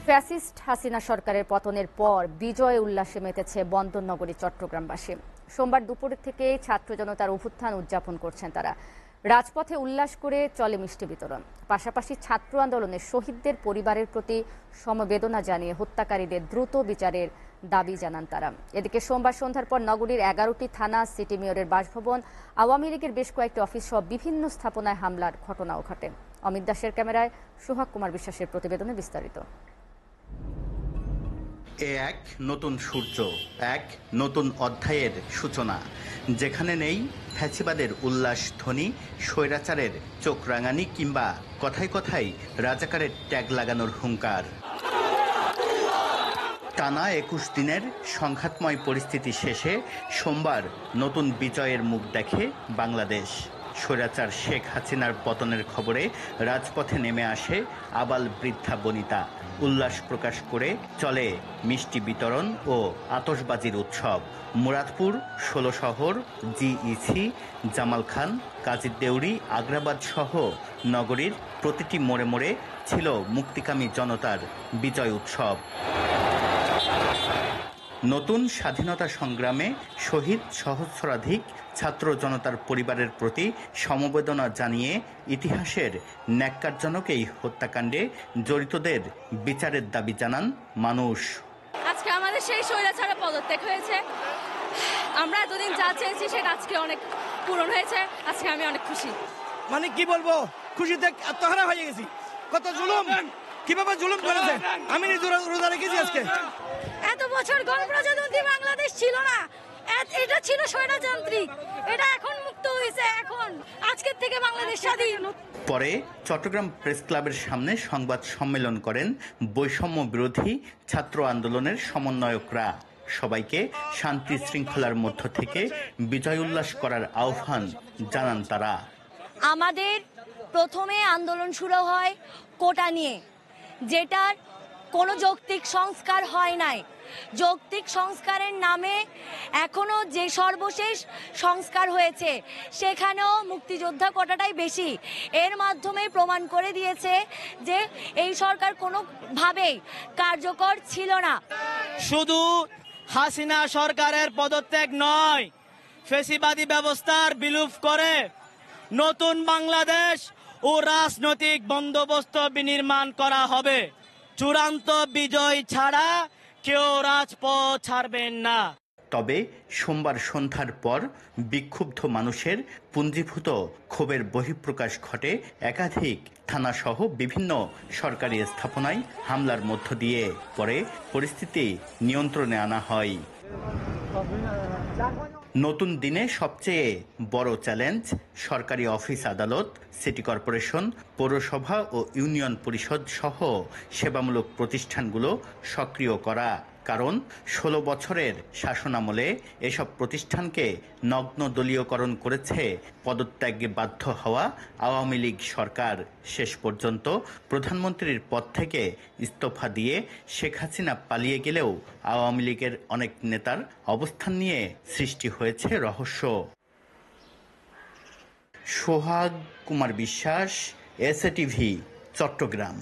Fascist Hasina সরকারের পতনের পর বিজয় উল্লাসে মেতেছে বন্দরনগরী চট্টগ্রামবাসী। সোমবার দুপুর থেকে ছাত্র জনতার অভ্যুত্থান উদযাপন করছেন তারা। রাজপথে উল্লাস করে চলে মিষ্টি বিতরণ। পাশাপাশি ছাত্র আন্দোলনের শহীদদের পরিবারের প্রতি সমবেদনা জানিয়ে হত্যাকারীদের দ্রুত বিচারের দাবি জানান তারা। এদিকে সোমবার সন্ধ্যার পর নগরীর 11টি থানা, সিটি মেয়রের বাসভবন, আওয়ামী লীগের বেশ কয়েকটি অফিস সহ বিভিন্ন স্থাপনায় হামলার ঘটনাও ঘটে। অমিত দাসের ক্যামেরায় সোহাগ কুমার বিশ্বাসের প্রতিবেদনে বিস্তারিত। এক নতুন সূর্য, এক নতুন অধ্যায়ের সূচনা, যেখানে নেই ফ্যাসিবাদের উল্লাস ধ্বনি, স্বৈরাচারের চোখ রাঙানি কিংবা কথায় কথায় রাজাকারের ট্যাগ লাগানোর হুঙ্কার। টানা 21 দিনের সংঘাতময় পরিস্থিতি শেষে সোমবার নতুন বিজয়ের মুখ দেখে বাংলাদেশ। স্বৈরাচার শেখ হাসিনার পতনের খবরে রাজপথে নেমে আসে আবাল বৃদ্ধা বনিতা। উল্লাস প্রকাশ করে চলে মিষ্টি বিতরণ ও আতশবাজির উৎসব। মুরাদপুর, 16 শহর, জিইসি, জামাল খান, কাজীর দেউরি, আগ্রাবাদ সহ নগরীর প্রতিটি মোড়ে মোড়ে ছিল মুক্তিকামী জনতার বিজয় উৎসব। নতুন স্বাধীনতা সংগ্রামে শহীদ সহস্রাধিক ছাত্র জনতার পরিবারের প্রতি সমবেদনা জানিয়ে ইতিহাসের ন্যাক্কারজনক এই হত্যাকাণ্ডে জড়িতদের বিচারের দাবি জানান মানুষ। আজকে আমাদের সেই স্বৈরাচারের পদত্যাগ হয়েছে। আমরা এতদিন যা চেয়েছি সেটা আজকে অনেক পূরণ হয়েছে। আজকে আমি অনেক খুশি। মানে কি বলবো, খুশিতে আত্মহারা হয়ে গেছি। কত জুলুম, কিভাবে জুলুম করেছে, আমি নিজে রোজা রেখেছি। আজকে এত বছর গণপ্রজাতন্ত্রী বাংলাদেশ ছিল না, এটা ছিল স্বৈরতান্ত্রিক। এটা এখন মুক্ত হয়েছে, এখন আজকের থেকে বাংলাদেশ স্বাধীন। পরে চট্টগ্রাম প্রেস ক্লাবের সামনে সংবাদ সম্মেলন করেন বৈষম্য বিরোধী ছাত্র আন্দোলনের সমন্বয়করা। সবাইকে শান্তি শৃঙ্খলার মধ্য থেকে বিজয় উল্লাস করার আহ্বান জানান তারা। আমাদের প্রথমে আন্দোলন শুরু হয় কোটা নিয়ে, যেটার কোনো যৌক্তিক সংস্কার হয় নাই। যৌক্তিক সংস্কারের নামে এখনো যে সর্বশেষ সংস্কার হয়েছে সেখানেও মুক্তিযোদ্ধা কোটাটাই বেশি। এর মাধ্যমে প্রমাণ করে দিয়েছে যে এই সরকার কোনোভাবেই কার্যকর ছিল না। শুধু হাসিনা সরকারের পদত্যাগ নয়, ফ্যাসিবাদী ব্যবস্থার বিলুপ করে নতুন বাংলাদেশ ও রাজনৈতিক বন্দোবস্ত বিনির্মাণ করা হবে। চূড়ান্ত বিজয় ছাড়া কেউ রাজপথ ছাড়বেন না। তবে সোমবার সন্ধ্যার পর বিক্ষুব্ধ মানুষের পুঞ্জীভূত ক্ষোভের বহিঃপ্রকাশ ঘটে একাধিক থানাসহ বিভিন্ন সরকারি স্থাপনায় হামলার মধ্য দিয়ে। পরে পরিস্থিতি নিয়ন্ত্রণে আনা হয়। নতুন দিনে সবচেয়ে বড় চ্যালেঞ্জ সরকারি অফিস, আদালত, সিটি কর্পোরেশন, পৌরসভা ও ইউনিয়ন পরিষদ সহ সেবামূলক প্রতিষ্ঠানগুলো সক্রিয় করা। কারণ 16 বছরের শাসনামলে এসব প্রতিষ্ঠানকে নগ্ন দলীয়করণ করেছে পদত্যাগে বাধ্য হওয়া আওয়ামী লীগ সরকার। শেষ পর্যন্ত প্রধানমন্ত্রীর পদ থেকে ইস্তফা দিয়ে শেখ হাসিনা পালিয়ে গেলেও আওয়ামী লীগের অনেক নেতার অবস্থান নিয়ে সৃষ্টি হয়েছে রহস্য। সোহাগ কুমার বিশ্বাস, এসএটিভি, চট্টগ্রাম।